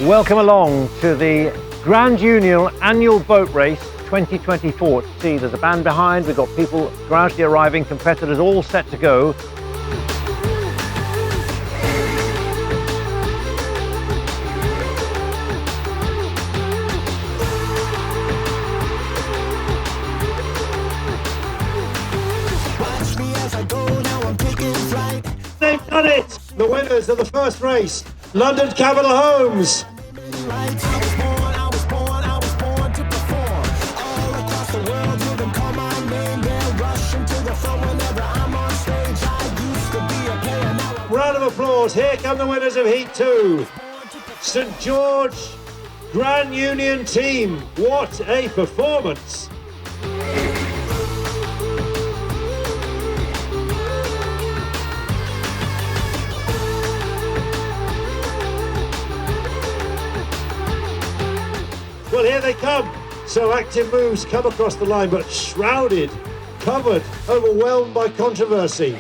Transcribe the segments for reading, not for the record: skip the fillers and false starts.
Welcome along to the Grand Union Annual Boat Race 2024. See, there's a band behind, we've got people gradually arriving, competitors all set to go. They've done it! The winners of the first race, London Capital Homes. Round of applause, here come the winners of Heat 2. St George Grand Union team, what a performance! Well, here they come. So Active Moves come across the line, but shrouded, covered, overwhelmed by controversy.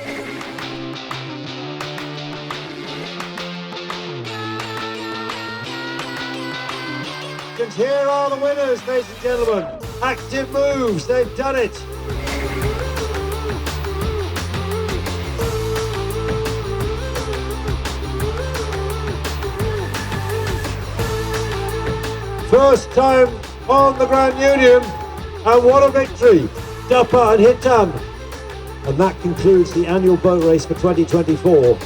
And here are the winners, ladies and gentlemen. Active Moves, they've done it. First time on the Grand Union, and what a victory! Duppa and Hitam. And that concludes the annual boat race for 2024.